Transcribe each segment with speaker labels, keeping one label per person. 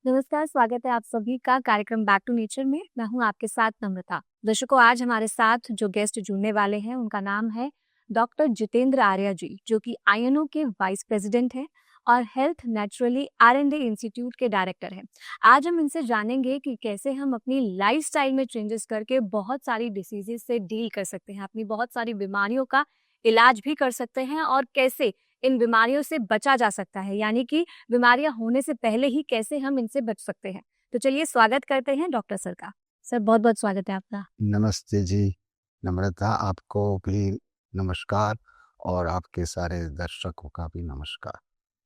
Speaker 1: नमस्कार, स्वागत है आप सभी का कार्यक्रम बैक टू नेचर में। मैं हूं आपके साथ नम्रता। दर्शकों, आज हमारे साथ जो गेस्ट जुड़ने वाले हैं उनका नाम है डॉक्टर जितेंद्र आर्या जी, जो कि आईएनओ के वाइस प्रेसिडेंट हैं और हेल्थ नेचुरली आर&डी इंस्टीट्यूट के डायरेक्टर हैं। आज हम इनसे जानेंगे कि कैसे हम अपनी लाइफस्टाइल में चेंजेस करके बहुत सारी डिसीजेस से डील कर सकते हैं, अपनी बहुत सारी बीमारियों का इलाज भी कर सकते हैं और कैसे इन बीमारियों से बचा जा सकता है, यानी कि बीमारियां होने से पहले ही कैसे हम इनसे बच सकते हैं। तो चलिए स्वागत करते हैं डॉक्टर सर का। सर, बहुत बहुत स्वागत है आपका।
Speaker 2: नमस्ते जी, नम्रता आपको भी नमस्कार और आपके सारे दर्शकों का भी नमस्कार।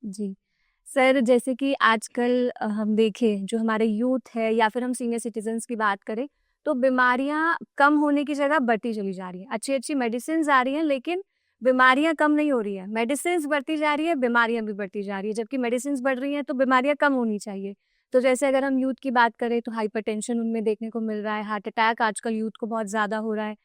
Speaker 1: जी सर, जैसे कि आजकल हम देखें जो हमारे यूथ है या फिर हम सीनियर सिटीजन्स की बात करें, तो बीमारियां कम होने की जगह बढ़ती चली जा रही है। अच्छी अच्छी मेडिसिन आ रही हैं, लेकिन बीमारियां कम नहीं हो रही है। मेडिसिन बढ़ती जा रही है, बीमारियां भी बढ़ती जा रही है। जबकि मेडिसिन बढ़ रही हैं तो बीमारियां कम होनी चाहिए। तो जैसे अगर हम यूथ की बात करें तो हाइपरटेंशन उनमें देखने को मिल रहा है, हार्ट अटैक आजकल यूथ को बहुत ज्यादा हो रहा है।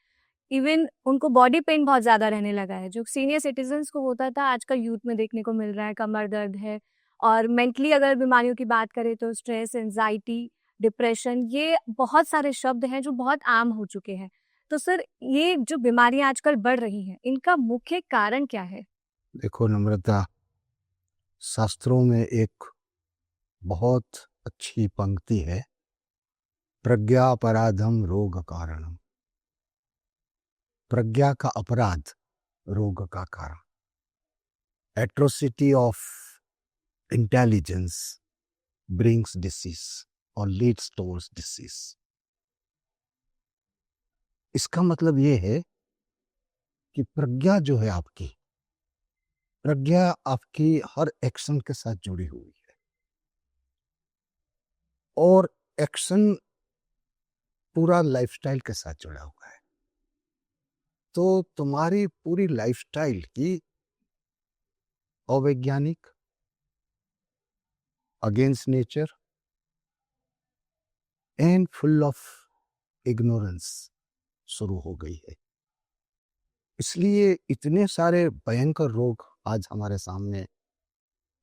Speaker 1: इवन उनको बॉडी पेन बहुत ज़्यादा रहने लगा है, जो सीनियर सिटीज़न्स को होता था आजकल यूथ में देखने को मिल रहा है, कमर दर्द है। और मेंटली अगर बीमारियों की बात करें तो स्ट्रेस, एंग्ज़ायटी, डिप्रेशन, ये बहुत सारे शब्द हैं जो बहुत आम हो चुके हैं। तो सर, ये जो बीमारियाँ आजकल बढ़ रही हैं, इनका मुख्य कारण क्या है?
Speaker 2: देखो नम्रता, शास्त्रों में एक बहुत अच्छी पंक्ति है, प्रज्ञा अपराधम रोग कारणम। प्रज्ञा का अपराध रोग का कारण। Atrocity of intelligence brings disease और लीड्स टुवर्ड्स डिसीज। इसका मतलब ये है कि प्रज्ञा जो है आपकी, प्रज्ञा आपकी हर एक्शन के साथ जुड़ी हुई है और एक्शन पूरा लाइफस्टाइल के साथ जुड़ा हुआ है। तो तुम्हारी पूरी लाइफस्टाइल ही अवैज्ञानिक, against nature and full of ignorance शुरू हो गई है। इसलिए इतने सारे भयंकर रोग आज हमारे सामने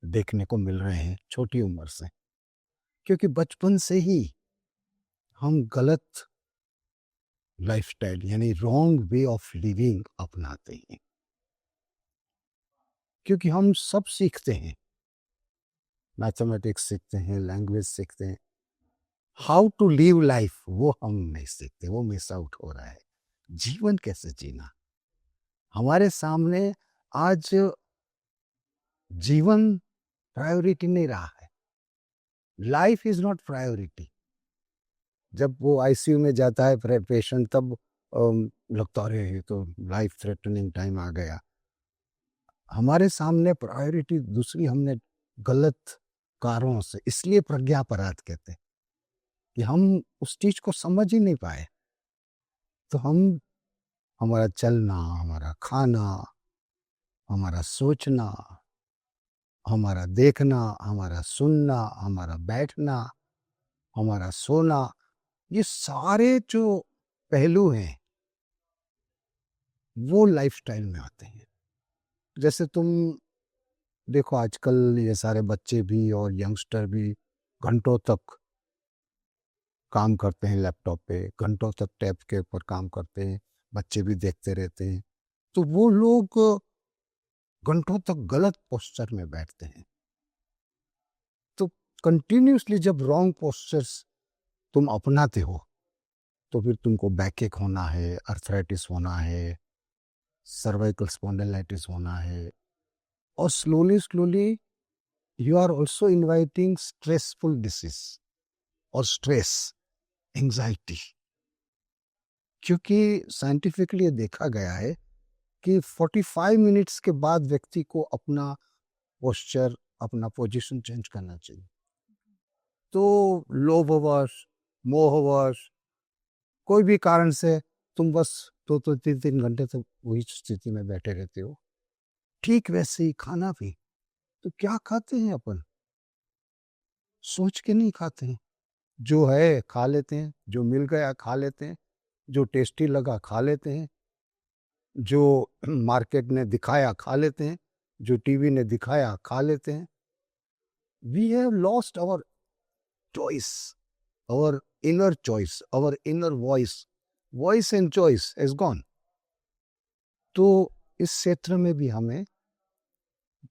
Speaker 2: देखने को मिल रहे हैं छोटी उम्र से, क्योंकि बचपन से ही हम गलत लाइफस्टाइल यानी रॉन्ग वे ऑफ लिविंग अपनाते हैं। क्योंकि हम सब सीखते हैं, मैथमेटिक्स सीखते हैं, लैंग्वेज सीखते हैं, हाउ टू लिव लाइफ वो हम नहीं सीखते, वो मिस आउट हो रहा है। जीवन कैसे जीना हमारे सामने आज जीवन प्रायोरिटी नहीं रहा है। Life is not priority. जब वो आईसीयू में जाता है पेशेंट, तब लगता है ये तो लाइफ थ्रेटनिंग टाइम आ गया। हमारे सामने प्रायोरिटी दूसरी, हमने गलत कारणों से, इसलिए प्रज्ञापराध कहते हैं कि हम उस चीज को समझ ही नहीं पाए। तो हम, हमारा चलना, हमारा खाना, हमारा सोचना, हमारा देखना, हमारा सुनना, हमारा बैठना, हमारा सोना, ये सारे जो पहलू हैं वो लाइफस्टाइल में आते हैं। जैसे तुम देखो, आजकल ये सारे बच्चे भी और यंगस्टर भी घंटों तक काम करते हैं लैपटॉप पे, घंटों तक टैब के ऊपर काम करते हैं, बच्चे भी देखते रहते हैं। तो वो लोग घंटों तक गलत पोस्चर में बैठते हैं। तो कंटिन्यूसली जब रॉन्ग पोस्चर्स तुम अपनाते हो तो फिर तुमको बैकएक होना है, अर्थराइटिस होना है, सर्वाइकल स्पॉन्डिलाइटिस होना है, और slowly slowly you are also inviting stressful diseases और स्ट्रेस, एंजाइटी। क्योंकि साइंटिफिकली ये देखा गया है कि 45 मिनट्स के बाद व्यक्ति को अपना पोस्चर, अपना पोजीशन चेंज करना चाहिए। तो लोभवश, मोहवश, कोई भी कारण से तुम बस 2-3 घंटे तक वही स्थिति में बैठे रहते हो। ठीक वैसे ही खाना भी, तो क्या खाते हैं अपन? सोच के नहीं खाते हैं। जो है खा लेते हैं, जो मिल गया खा लेते हैं, जो टेस्टी लगा खा लेते हैं, जो मार्केट ने दिखाया खा लेते हैं, जो टीवी ने दिखाया खा लेते हैं। We have lost our choice, our inner choice, our inner voice and choice is gone. तो इस क्षेत्र में भी हमें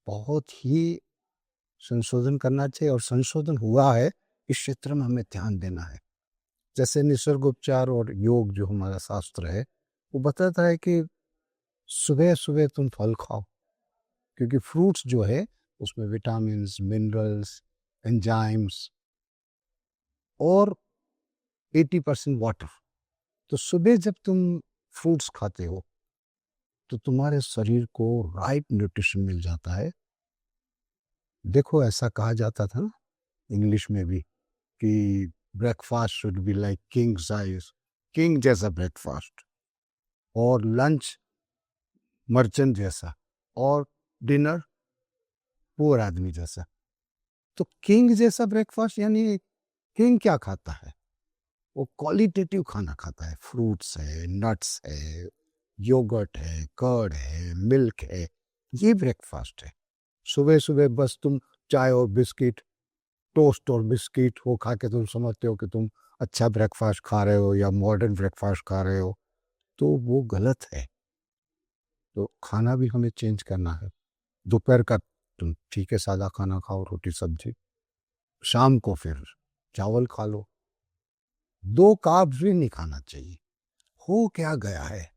Speaker 2: बहुत ही संशोधन करना चाहिए, और संशोधन हुआ है, इस क्षेत्र में हमें ध्यान देना है। जैसे निसर्गोपचार और योग जो हमारा शास्त्र है, वो बताता है कि सुबह सुबह तुम फल खाओ, क्योंकि फ्रूट्स जो है उसमें विटामिन्स, मिनरल्स, एंजाइम्स और 80% वाटर। तो सुबह जब तुम फ्रूट्स खाते हो तो तुम्हारे शरीर को राइट न्यूट्रिशन मिल जाता है। देखो, ऐसा कहा जाता था ना इंग्लिश में भी कि breakfast should be like king size, king जैसा ब्रेकफास्ट, और लंच मर्चेंट जैसा, और डिनर पुअर आदमी जैसा। तो किंग जैसा ब्रेकफास्ट यानी किंग क्या खाता है? वो क्वालिटेटिव खाना खाता है। फ्रूट्स है, नट्स है, योगर्ट है, कर्ड है, मिल्क है, ये ब्रेकफास्ट है। सुबह सुबह बस तुम चाय और बिस्किट, टोस्ट और बिस्किट वो खा के तुम समझते हो कि तुम अच्छा ब्रेकफास्ट खा रहे हो या मॉडर्न ब्रेकफास्ट खा रहे हो, तो वो गलत है। तो खाना भी हमें चेंज करना है। दोपहर का तुम ठीक है सादा खाना खाओ, रोटी सब्जी, शाम को फिर चावल खा लो। 2 कार्ब्स भी नहीं खाना चाहिए। हो क्या गया है,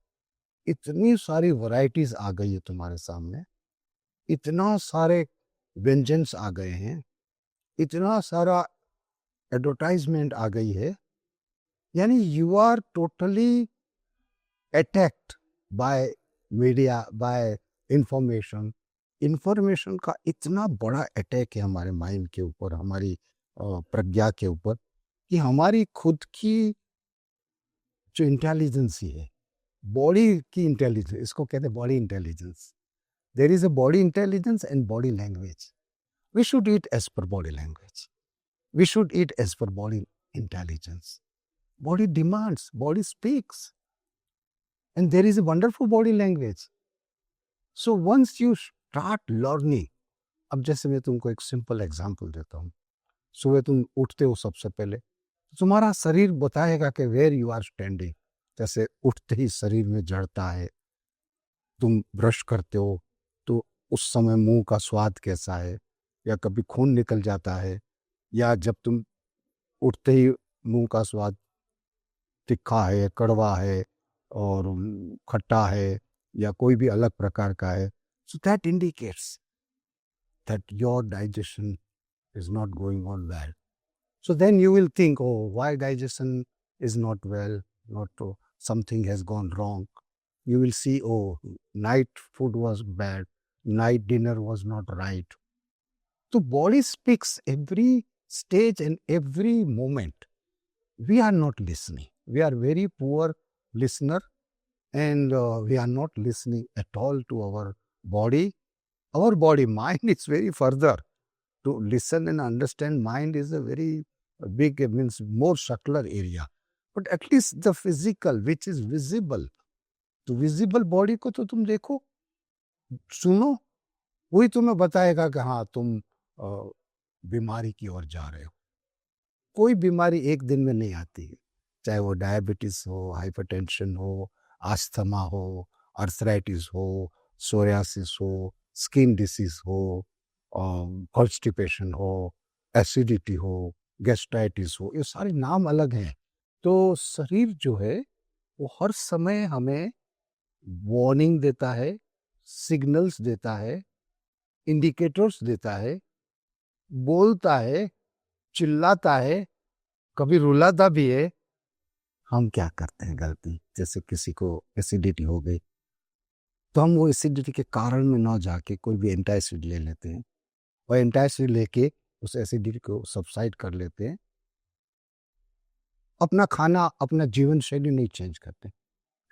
Speaker 2: इतनी सारी वैरायटीज आ गई है तुम्हारे सामने, इतना सारे व्यंजन्स आ गए हैं, इतना सारा एडवर्टाइजमेंट आ गई है, यानी you are totally attacked by media, by information. Information का इतना बड़ा अटैक है हमारे माइंड के ऊपर, हमारी प्रज्ञा के ऊपर, कि हमारी खुद की जो इंटेलिजेंस है, बॉडी की इंटेलिजेंस, इसको कहते हैं body intelligence. There is a body intelligence and body language. We should eat as per body language, we should eat as per body intelligence. Body demands, body speaks, and there is a wonderful body language. So once you start learning, अब जैसे मैं तुमको एक simple example देता हूँ। सुबह तुम उठते हो, सबसे पहले तुम्हारा शरीर बताएगा कि वेयर यू आर स्टैंडिंग। जैसे उठते ही शरीर में जड़ता है, तुम ब्रश करते हो तो उस समय मुंह का स्वाद कैसा है, या कभी खून निकल जाता है, या जब तुम उठते ही मुंह का स्वाद तिखा है, कड़वा है और खट्टा है, या कोई भी अलग प्रकार का है, so that indicates that your digestion is not going on well. So then you will think, oh, why digestion is not well, not something has gone wrong. You will see, oh, night food was bad, night dinner was not right. So body speaks every stage and every moment. We are not listening. We are very poor listener, and we are not listening at all to our body. Our body, mind is very further. To listen and understand mind is a very big, means more subtler area. But at least the physical, which is visible, तो visible body को तो तुम देखो, सुनो, वही तुम्हें बताएगा कि हाँ तुम बीमारी की ओर जा रहे हो। कोई बीमारी एक दिन में नहीं आती है, चाहे वो डायबिटीज हो, हाइपरटेंशन हो, आस्थमा हो, आर्थराइटिस हो, सोरियासिस हो, स्किन डिसीज हो, कॉन्स्टिपेशन हो, एसिडिटी हो, गैस्ट्राइटिस हो, ये सारे नाम अलग हैं। तो शरीर जो है वो हर समय हमें वार्निंग देता है, सिग्नल्स देता है, इंडिकेटर्स देता है, बोलता है, चिल्लाता है, कभी रुलाता भी है। हम क्या करते हैं गलती, जैसे किसी को एसिडिटी हो गई तो हम वो एसिडिटी के कारण में ना जाके कोई भी एंटासिड ले लेते हैं, और एंटासिड लेके उस एसिडिटी को सबसाइड कर लेते हैं। अपना खाना, अपना जीवन शैली नहीं चेंज करते,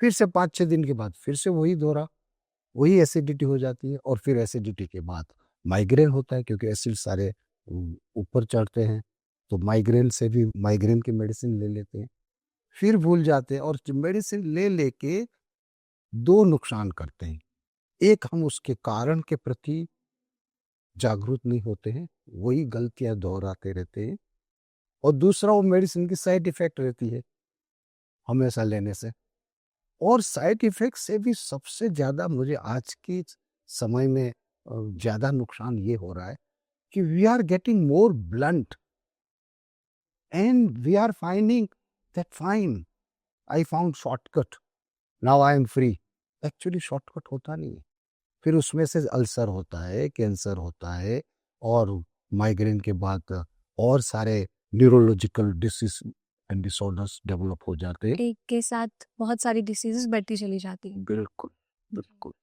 Speaker 2: फिर से 5-6 दिन के बाद फिर से वही दोहरा, वही एसिडिटी हो जाती है, और फिर एसिडिटी के बाद माइग्रेन होता है, क्योंकि एसिड सारे ऊपर चढ़ते हैं। तो माइग्रेन से भी माइग्रेन की मेडिसिन ले लेते हैं, फिर भूल जाते हैं, और मेडिसिन ले लेके 2 नुकसान करते हैं। एक, हम उसके कारण के प्रति जागरूक नहीं होते हैं, वही गलतियां दोहराते रहते हैं, और दूसरा वो मेडिसिन की साइड इफेक्ट रहती है हमेशा लेने से। और साइड इफेक्ट से भी सबसे ज़्यादा मुझे आज के समय में ज़्यादा नुकसान ये हो रहा है कि we are getting more blunt and we are finding that fine I found shortcut, now I am free. Actually shortcut होता नहीं है। फिर उसमें से अल्सर होता है, कैंसर होता है, और माइग्रेन के बाद और सारे neurological disease and disorders develop हो जाते हैं।
Speaker 1: एक के साथ बहुत सारी डिसीजेस बढ़ती चली जाती हैं।
Speaker 2: बिल्कुल बिल्कुल।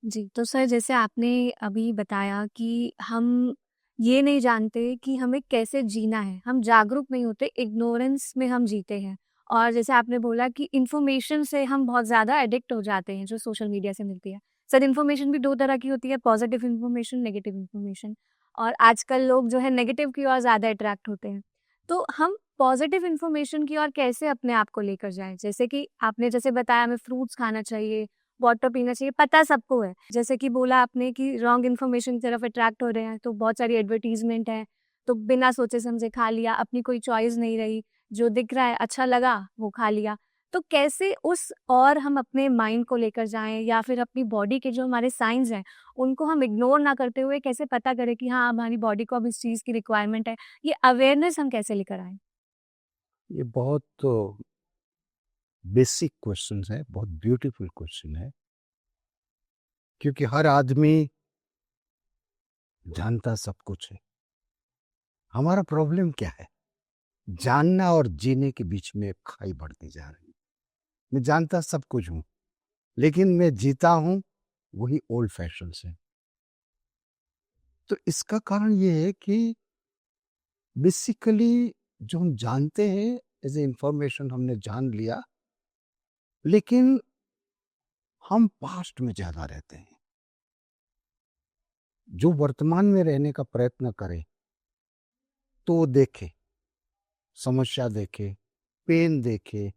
Speaker 1: जी, तो सर जैसे आपने अभी बताया कि हम ये नहीं जानते कि हमें कैसे जीना है, हम जागरूक नहीं होते, इग्नोरेंस में हम जीते हैं। और जैसे आपने बोला कि इन्फॉर्मेशन से हम बहुत ज़्यादा एडिक्ट हो जाते हैं जो सोशल मीडिया से मिलती है। सर इन्फॉर्मेशन भी 2 तरह की होती है, पॉजिटिव इन्फॉर्मेशन, नेगेटिव इन्फॉर्मेशन, और आजकल लोग जो है नेगेटिव की ओर ज़्यादा अट्रैक्ट होते हैं। तो हम पॉजिटिव इन्फॉर्मेशन की ओर कैसे अपने आप को लेकर जाएँ? जैसे कि आपने जैसे बताया हमें फ्रूट्स खाना चाहिए, वाटर पीना चाहिए, पता सबको है। जैसे कि बोला आपने कि रॉन्ग इन्फॉर्मेशन की तरफ अट्रैक्ट हो रहे हैं, तो बहुत सारी एडवर्टाइज़मेंट है, तो बिना सोचे-समझे खा लिया, अपनी कोई चॉइस नहीं रही, जो दिख रहा है, अच्छा लगा, वो खा लिया। तो कैसे उस और हम अपने माइंड को लेकर जाएँ या फिर अपनी बॉडी के जो हमारे साइन्स हैं, उनको हम इग्नोर ना करते हुए कैसे पता करें कि हाँ, हमारी बॉडी को अब इस चीज़ की रिक्वायरमेंट है? ये अवेयरनेस हम कैसे लेकर आएँ?
Speaker 2: ये बहुत बेसिक क्वेश्चन है, बहुत ब्यूटीफुल क्वेश्चन है, क्योंकि हर आदमी जानता सब कुछ है। हमारा प्रॉब्लम क्या है? जानना और जीने के बीच में खाई बढ़ती जा रही है। मैं जानता सब कुछ हूँ, लेकिन मैं जीता हूँ वही ओल्ड फैशन से। तो इसका कारण ये है कि बेसिकली जो हम जानते हैं एज ए इंफॉर्मेशन हमने जान लिया, लेकिन हम पास्ट में ज्यादा रहते हैं। जो वर्तमान में रहने का प्रयत्न करे तो वो देखे, समस्या देखे, पेन देखे।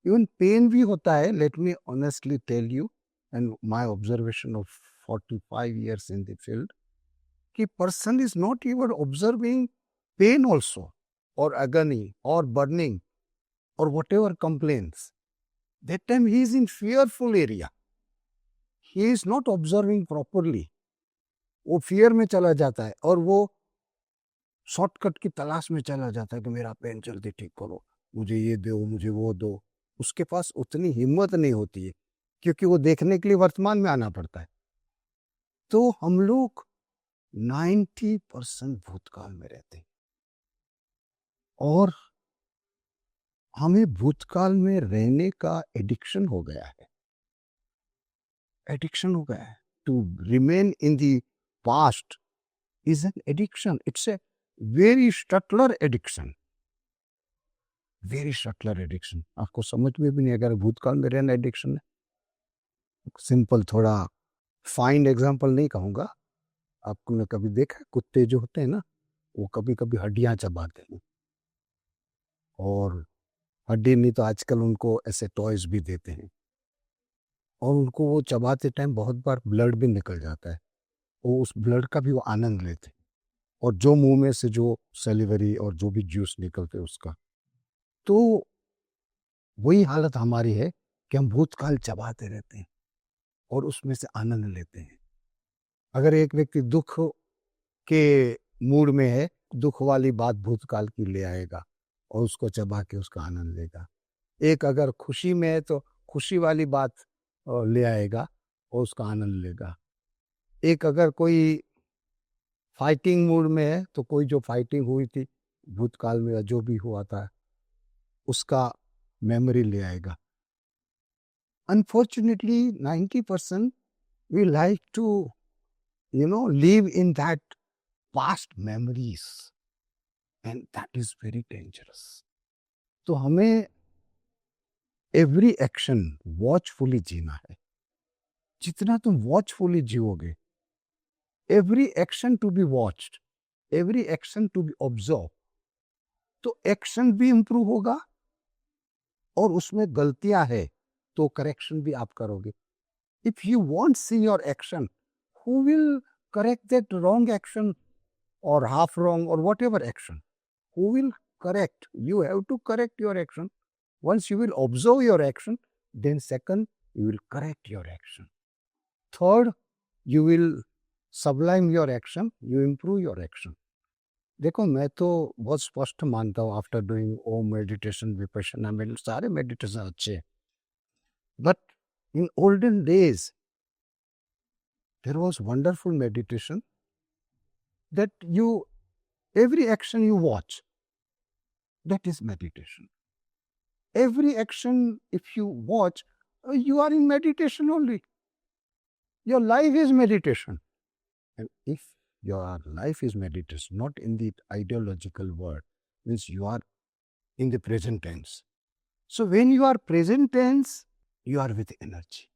Speaker 2: इवन पेन भी होता है, let me honestly tell you and my observation of 45 years in the field, कि person is not even observing pain also, or agony, or burning, or whatever complaints. That time he is in fearful area. He is not observing properly. वो fear में चला जाता है और वो shortcut की तलाश में चला जाता है कि मेरा पेन जल्दी ठीक करो, मुझे ये दो, मुझे वो दो। उसके पास उतनी हिम्मत नहीं होती है, क्योंकि वो देखने के लिए वर्तमान में आना पड़ता है। तो हम लोग 90% भूतकाल में रहते हैं, और हमें भूतकाल में रहने का एडिक्शन हो गया है। एडिक्शन हो गया है। To remain in the past is an addiction. It's a very subtle addiction, very subtle addiction. आपको समझ में भी नहीं अगर भूतकाल में रहना एडिक्शन है। सिंपल, थोड़ा फाइन एग्जांपल नहीं कहूँगा। आपने कभी देखा कुत्ते जो होते हैं ना, वो कभी कभी हड्डियां चबाते हैं, और हड्डी नहीं तो आजकल उनको ऐसे टॉयज भी देते हैं, और उनको वो चबाते टाइम बहुत बार ब्लड भी निकल जाता है। वो उस ब्लड का भी वो आनंद लेते हैं, और जो मुंह में से जो सेलिवरी और जो भी जूस निकलते उसका। तो वही हालत हमारी है कि हम भूतकाल चबाते रहते हैं और उसमें से आनंद लेते हैं। अगर एक व्यक्ति दुख के मूड में है, दुख वाली बात भूतकाल की ले आएगा और उसको चबा के उसका आनंद लेगा। एक अगर खुशी में है तो खुशी वाली बात ले आएगा और उसका आनंद लेगा। एक अगर कोई फाइटिंग मूड में है तो कोई जो फाइटिंग हुई थी भूतकाल में, जो भी हुआ था उसका मेमोरी ले आएगा। Unfortunately, 90% we like to, live in that past memories, and that is very dangerous. तो हमें एवरी एक्शन वॉचफुली जीना है। जितना तुम वॉचफुली जियोगे, every action to be watched, every action to be observe, तो एक्शन भी इंप्रूव होगा, और उसमें गलतियां है तो करेक्शन भी आप करोगे। If you won't see your action, who will correct that wrong action or half wrong or whatever action? Who will correct. You have to correct your action. Once you will observe your action, then second, you will correct your action. Third, you will sublime your action, you improve your action. देखो मैं तो बहुत स्पष्ट मानता हूँ after doing Om meditation Vipassana में सारे meditation अच्छे हैं, but in olden days there was wonderful meditation that you every action you watch, that is meditation. Every action, if you watch, you are in meditation only. Your life is meditation. And if your life is meditation, not in the ideological word, means you are in the present tense. So when you are present tense, you are with energy.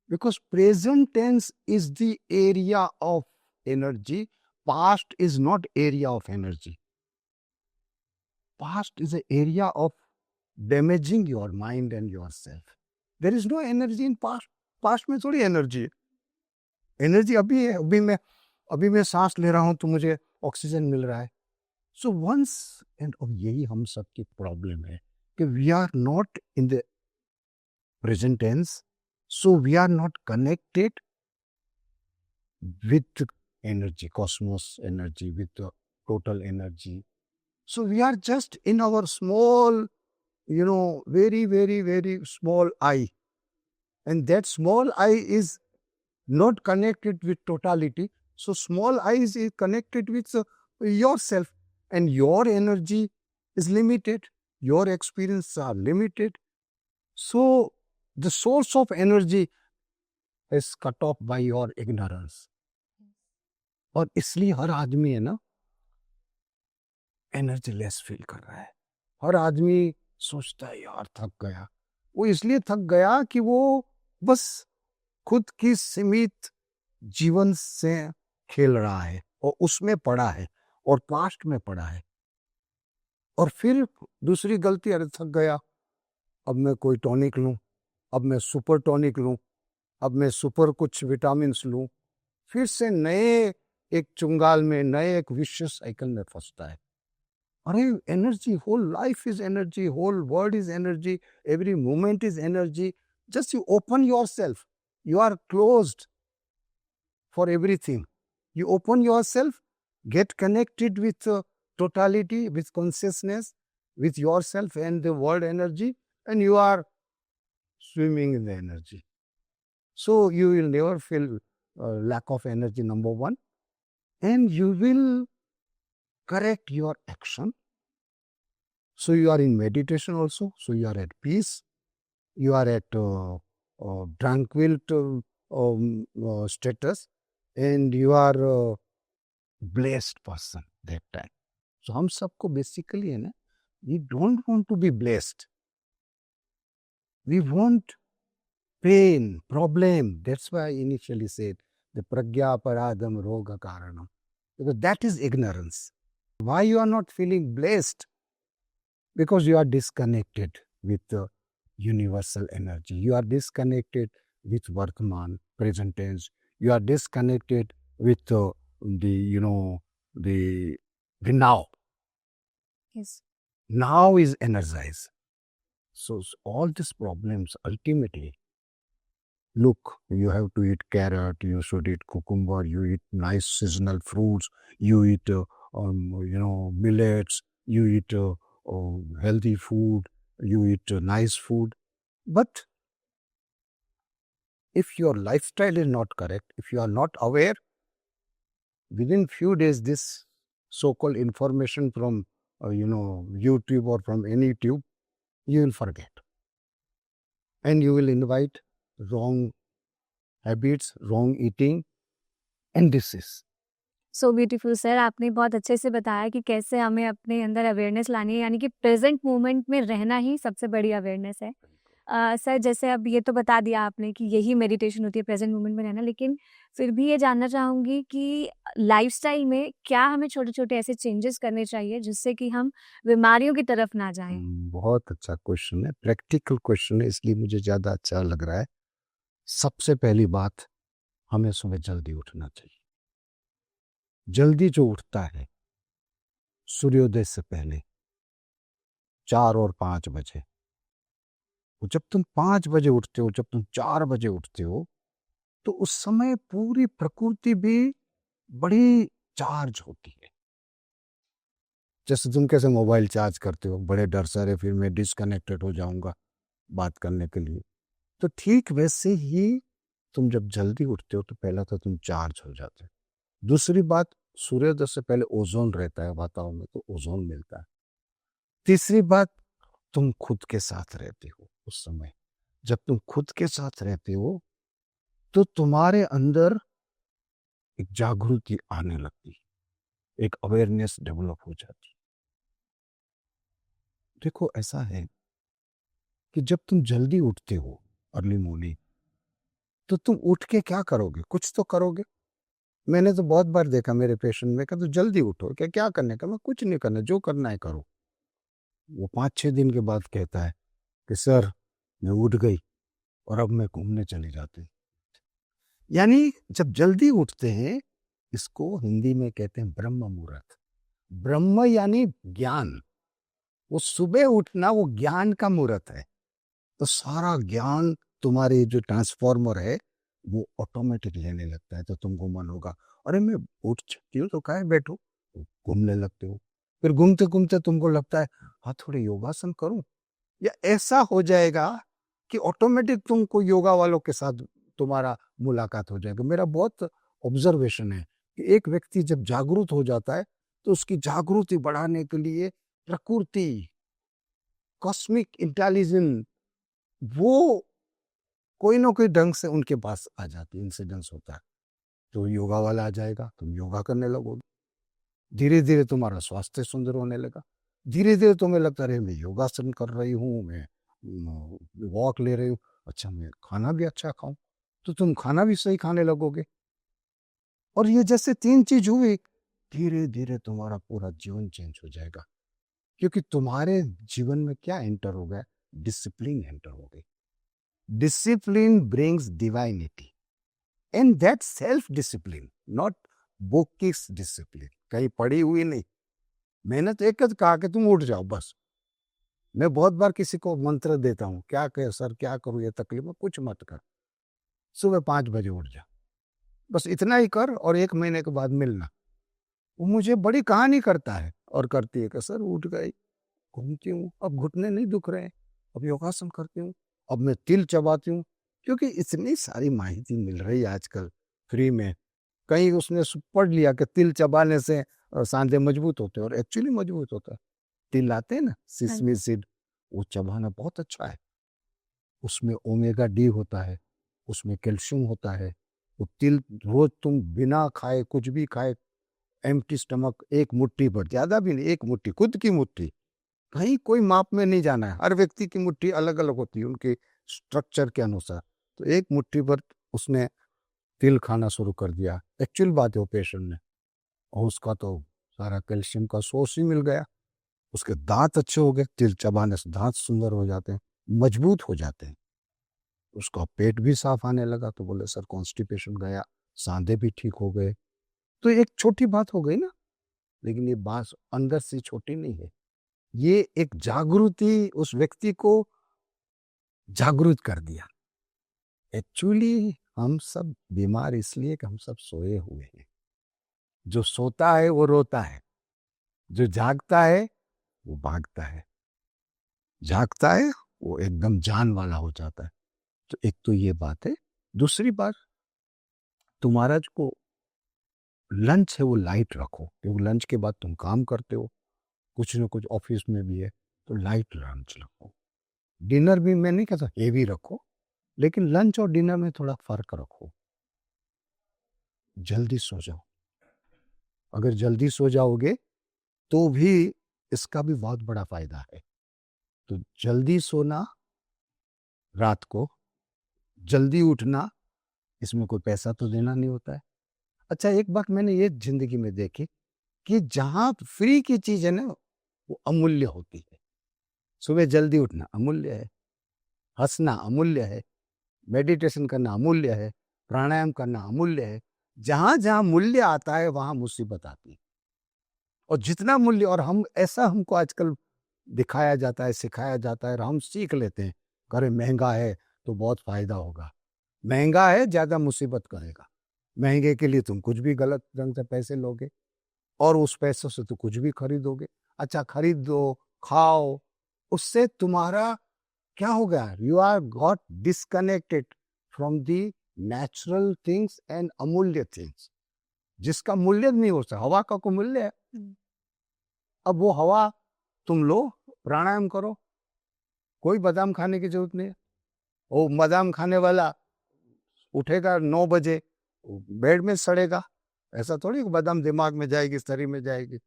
Speaker 2: Because present tense is the area of energy. Past is not area of energy. Past is an area of damaging your mind and yourself. There is no energy in past. Past में थोड़ी energy है. Energy अभी है. अभी मैं सांस ले रहा हूँ तो मुझे ऑक्सीजन मिल रहा है. So once, and यही हम सब की प्रॉब्लम है कि we are not in the present tense, so we are not connected with energy, cosmos energy, with the total energy. So we are just in our small, very, very, very small I. And that small I is not connected with totality. So small I is connected with yourself. And your energy is limited. Your experiences are limited. So the source of energy is cut off by your ignorance. और इसलिए हर आदमी है ना energy less feel कर रहा है. हर आदमी सोचता है यार थक गया. वो इसलिए थक गया कि वो बस खुद की सीमित जीवन से खेल रहा है और उसमें पड़ा है और पास्ट में पड़ा है. और फिर दूसरी गलती, अरे थक गया, अब मैं कोई टॉनिक लूं, अब मैं सुपर टॉनिक लूं, अब मैं सुपर कुछ विटामिन्स लूं. फिर से नए एक चुंगाल में, नए एक विशेष साइकिल में फंसता है. अरे energy, whole life is energy, whole world is energy, every moment is energy. Just you open yourself. You are closed for everything. You open yourself, get connected with totality, with consciousness, with yourself and the world energy, and you are swimming in the energy. So you will never feel lack of energy, number one. And you will correct your action. So you are in meditation also. So you are at peace. You are at tranquil status, and you are blessed person that time. So हम सबको basically है ना, we don't want to be blessed. We want pain, problem. That's why I initially said the pragya paradam roga karanam, because that is ignorance. Why you are not feeling blessed? Because you are disconnected with the universal energy. You are disconnected with Vartman, present tense. You are disconnected with the now.
Speaker 1: Yes.
Speaker 2: Now is energized. So all these problems ultimately, look, you have to eat carrot, you should eat cucumber, you eat nice seasonal fruits, you eat millets, you eat healthy food, you eat nice food. But if your lifestyle is not correct, if you are not aware, within few days this so-called information from YouTube or from any tube, you will forget. And you will invite wrong habits, wrong eating and disease.
Speaker 1: So beautiful sir, आपने बहुत अच्छे से बताया कि कैसे हमें अपने अंदर अवेयरनेस लानी है, यानी कि प्रेजेंट मोमेंट में रहना ही सबसे बड़ी अवेयरनेस है. सर जैसे अब ये तो बता दिया आपने कि यही मेडिटेशन होती है, प्रेजेंट मोमेंट में रहना, लेकिन फिर भी ये जानना चाहूँगी कि लाइफस्टाइल में क्या हमें छोटे-छोटे ऐसे चेंजेस करने चाहिए जिससे कि हम बीमारियों की तरफ ना जाएँ?
Speaker 2: बहुत अच्छा क्वेश्चन है, प्रैक्टिकल क्वेश्चन है, इसलिए मुझे ज़्यादा अच्छा लग रहा है. सबसे पहली बात, हमें सुबह जल्दी उठना चाहिए. जल्दी जो उठता है सूर्योदय से पहले, 4 और 5 बजे। तो जब तुम 5 बजे उठते हो, जब तुम 4 बजे उठते हो, तो उस समय पूरी प्रकृति भी बड़ी चार्ज होती है। जैसे तुम कैसे मोबाइल चार्ज करते हो, बड़े डर से, अरे फिर मैं डिस्कनेक्टेड हो जाऊंगा बात करने के लिए। तो ठीक वैसे ही तुम जब जल्दी उठते हो तो पहला तो तुम चार्ज हो जाते हो। दूसरी बात, सूर्योदय से पहले ओजोन रहता है वातावरण में, तो ओजोन मिलता है। तीसरी बात, तुम खुद के साथ रहते हो उस समय। जब तुम खुद के साथ रहते हो तो तुम्हारे अंदर एक जागृति आने लगती है, एक अवेयरनेस डेवलप हो जाती है। देखो ऐसा है कि जब तुम जल्दी उठते हो अर्ली मॉर्निंग, तो तुम उठ के क्या करोगे? कुछ तो करोगे। मैंने तो बहुत बार देखा मेरे पेशेंट में, कहा तो जल्दी उठो, क्या क्या करने का? मैं कुछ नहीं करना, जो करना है करो। वो 5-6 दिन के बाद कहता है कि सर मैं उठ गई और अब मैं घूमने चली जाती हूँ। यानी जब जल्दी उठते हैं, इसको हिंदी में कहते हैं ब्रह्म मुहूर्त। ब्रह्म यानी ज्ञान। वो सुबह उठना वो ज्ञान का मुहूर्त है। तो सारा ज्ञान तुम्हारे जो ट्रांसफॉर्मर है वो ऑटोमेटिक लेने लगता है। तो तुमको मन होगा, अरे मैं उठ सकती हूँ तो काहे बैठूं, तो घूमने लगते हो। फिर घूमते घूमते तुमको लगता है हाँ थोड़े योगासन करूं, या ऐसा हो जाएगा कि ऑटोमेटिक तुमको योगा वालों के साथ तुम्हारा मुलाकात हो जाएगा। मेरा बहुत ऑब्जर्वेशन है कि एक व्यक्ति जब जागरूक हो जाता है तो उसकी जागृति बढ़ाने के लिए प्रकृति, कॉस्मिक इंटेलिजेंस, वो कोई ना कोई ढंग से उनके पास आ जाती है, इंसिडेंस होता है। तो योगा वाला आ जाएगा, तुम योगा करने लगोगे, धीरे धीरे तुम्हारा स्वास्थ्य सुंदर होने लगा। धीरे धीरे तुम्हें लगता रहे मैं योगासन कर रही हूँ, मैं वॉक ले रही हूँ, अच्छा मैं खाना भी अच्छा खाऊं, तो तुम खाना भी सही खाने लगोगे। और ये जैसे 3 चीज हुई, धीरे धीरे तुम्हारा पूरा जीवन चेंज हो जाएगा। क्योंकि तुम्हारे जीवन में क्या एंटर हो गया? डिसिप्लिन एंटर हो गई। Discipline brings divinity, and that self discipline, not book की डिसिप्लिन, कहीं पड़ी हुई नहीं। मैंने तो एक कहा कि तुम उठ जाओ बस। मैं बहुत बार किसी को मंत्र देता हूँ, क्या कहे सर, क्या करूँ, ये तकलीफ में, कुछ मत कर, सुबह 5 बजे उठ जा, बस इतना ही कर और 1 महीने के बाद मिलना। वो मुझे बड़ी कहानी करता है और करती है कि सर उठ गई, घूमती हूँ, अब घुटने नहीं दुख रहे हैं, अब योगासन करती हूँ, अब मैं तिल चबाती हूँ। क्योंकि इतनी सारी माहिती मिल रही है आजकल फ्री में। कहीं उसने पढ़ लिया कि तिल चबाने से सांधे मजबूत होते हैं, और एक्चुअली मजबूत होता है। तिल आते हैं ना,
Speaker 1: हाँ
Speaker 2: सिसमी
Speaker 1: जी।
Speaker 2: सीड, वो चबाना बहुत अच्छा है। उसमें ओमेगा डी होता है, उसमें कैल्शियम होता है। वो तिल रोज तुम बिना खाए, कुछ भी खाए, एम्प्टी स्टमक, 1 मुट्ठी भर, ज्यादा भी नहीं, 1 मुट्ठी, खुद की मुट्ठी, कहीं कोई माप में नहीं जाना है। हर व्यक्ति की मुट्ठी अलग अलग होती है उनके स्ट्रक्चर के अनुसार। तो 1 मुट्ठी भर उसने तिल खाना शुरू कर दिया, एक्चुअल बात है वो पेशेंट ने, और उसका तो सारा कैल्शियम का सोर्स ही मिल गया। उसके दांत अच्छे हो गए, तिल चबाने से दांत सुंदर हो जाते हैं, मजबूत हो जाते हैं। उसका पेट भी साफ आने लगा, तो बोले सर कॉन्स्टिपेशन गया, सांधे भी ठीक हो गए। तो एक छोटी बात हो गई ना, लेकिन ये बात अंदर से छोटी नहीं है। ये एक जागृति उस व्यक्ति को जागृत कर दिया। एक्चुअली हम सब बीमार इसलिए कि हम सब सोए हुए हैं। जो सोता है वो रोता है, जो जागता है वो भागता है, जागता है वो एकदम जान वाला हो जाता है। तो एक तो ये बात है। दूसरी बात, तुम्हारा जो लंच है वो लाइट रखो, क्योंकि लंच के बाद तुम काम करते हो, कुछ ना कुछ ऑफिस में भी है, तो लाइट लंच रखो। डिनर भी मैं नहीं कहता हेवी रखो, लेकिन लंच और डिनर में थोड़ा फर्क रखो। जल्दी सो जाओ। अगर जल्दी सो जाओगे तो भी इसका भी बहुत बड़ा फायदा है। तो जल्दी सोना रात को, जल्दी उठना, इसमें कोई पैसा तो देना नहीं होता है। अच्छा एक बात मैंने ये जिंदगी में देखी कि जहां फ्री की चीज है ना वो अमूल्य होती है। सुबह जल्दी उठना अमूल्य है, हंसना अमूल्य है, मेडिटेशन करना अमूल्य है, प्राणायाम करना अमूल्य है। जहां जहां मूल्य आता है वहां मुसीबत आती है। और जितना मूल्य, और हम ऐसा, हमको आजकल दिखाया जाता है, सिखाया जाता है और हम सीख लेते हैं, अरे महंगा है तो बहुत फायदा होगा। महंगा है, ज्यादा मुसीबत करेगा। महंगे के लिए तुम कुछ भी गलत ढंग से पैसे लोगे और उस पैसों से तो कुछ भी खरीदोगे। अच्छा, खरीद दो, खाओ, उससे तुम्हारा क्या हो गया? You are got disconnected from the natural things and अमूल्य थिंग्स, जिसका मूल्य नहीं हो सकता। हवा का कोई मूल्य है? अब वो हवा तुम लो, प्राणायाम करो, कोई बादाम खाने की जरूरत नहीं है। वो बादाम खाने वाला उठेगा 9 बजे, बेड में सड़ेगा। ऐसा थोड़ी कि बादाम दिमाग में जाएगी, शरीर में जाएगी,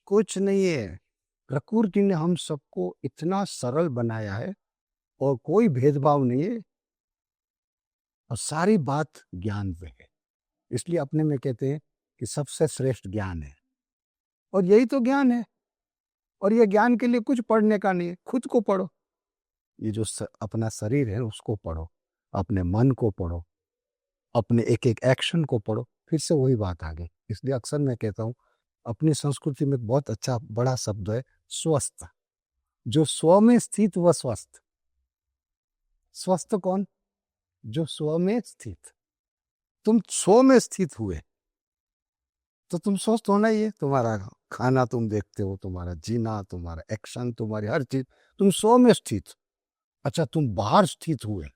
Speaker 2: कुछ नहीं है। प्रकृति ने हम सबको इतना सरल बनाया है और कोई भेदभाव नहीं है और सारी बात ज्ञान पे है। इसलिए अपने में कहते हैं कि सबसे श्रेष्ठ ज्ञान है और यही तो ज्ञान है। और ये ज्ञान के लिए कुछ पढ़ने का नहीं है, खुद को पढ़ो। ये जो अपना शरीर है उसको पढ़ो, अपने मन को पढ़ो, अपने एक एक एक्शन को पढ़ो, फिर से वही बात आ गई। इसलिए अक्सर मैं कहता हूँ, अपनी संस्कृति में बहुत अच्छा बड़ा शब्द है स्वस्थ। जो स्व में स्थित वह स्वस्थ। स्वस्थ कौन? जो स्व में स्थित। तुम स्व में स्थित हुए तो तुम स्वस्थ होना ही है। तुम्हारा खाना तुम देखते हो, तुम्हारा जीना, तुम्हारा एक्शन, तुम्हारी हर चीज, तुम स्व में स्थित। अच्छा, तुम बाहर स्थित हुए,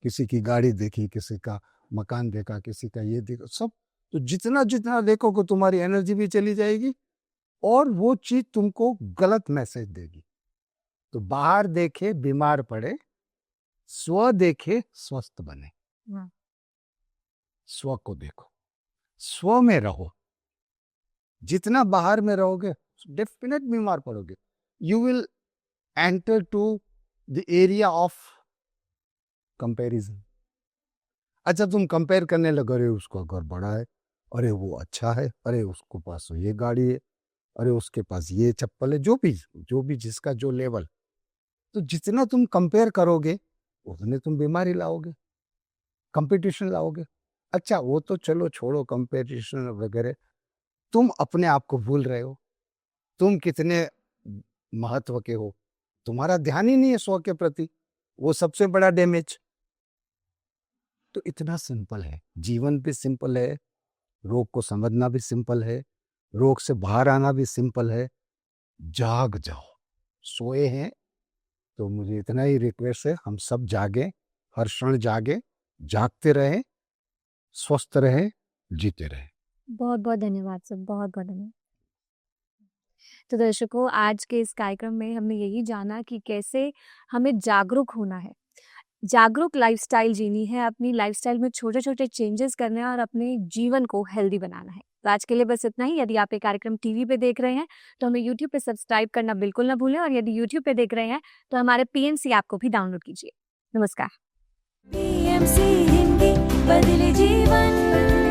Speaker 2: किसी की गाड़ी देखी, किसी का मकान देखा, किसी का ये देखा, सब, तो जितना जितना देखोगे तुम्हारी एनर्जी भी चली जाएगी और वो चीज तुमको गलत मैसेज देगी। तो बाहर देखे बीमार पड़े, स्व देखे स्वस्थ बने। स्व को देखो, स्व में रहो। जितना बाहर में रहोगे डेफिनेट बीमार पड़ोगे। You will enter to the area of comparison. अच्छा, तुम कंपेयर करने लगे, अरे उसका घर बड़ा है, अरे वो अच्छा है, अरे उसको पास ये गाड़ी है, अरे उसके पास ये चप्पल है, जो भी जिसका जो लेवल। तो जितना तुम कंपेयर करोगे उतने तुम बीमारी लाओगे, कंपटीशन लाओगे। अच्छा, वो तो चलो छोड़ो कंपटीशन वगैरह, तुम अपने आप को भूल रहे हो, तुम कितने महत्व के हो, तुम्हारा ध्यान ही नहीं है स्व के प्रति, वो सबसे बड़ा डैमेज। तो इतना सिंपल है, जीवन भी सिंपल है, रोग को समझना भी सिंपल है, रोग से बाहर आना भी सिंपल है। जाग जाओ, सोए हैं तो मुझे इतना ही रिक्वेस्ट है, हम सब जागे, हर क्षण जागे, जागते रहे, स्वस्थ रहे, जीते रहे।
Speaker 1: बहुत बहुत धन्यवाद सर, बहुत बहुत धन्यवाद। तो दर्शकों, आज के इस कार्यक्रम में हमने यही जाना कि कैसे हमें जागरूक होना है, जागरूक लाइफस्टाइल जीनी है, अपनी लाइफस्टाइल में छोटे छोटे चेंजेस करने हैं और अपने जीवन को हेल्दी बनाना है। तो आज के लिए बस इतना ही। यदि आप ये कार्यक्रम टीवी पे देख रहे हैं तो हमें यूट्यूब पे सब्सक्राइब करना बिल्कुल ना भूलें, और यदि यूट्यूब पे देख रहे हैं तो हमारे PMC ऐप को भी डाउनलोड कीजिए। नमस्कार।
Speaker 3: PMC हिंदी बदले जीवन।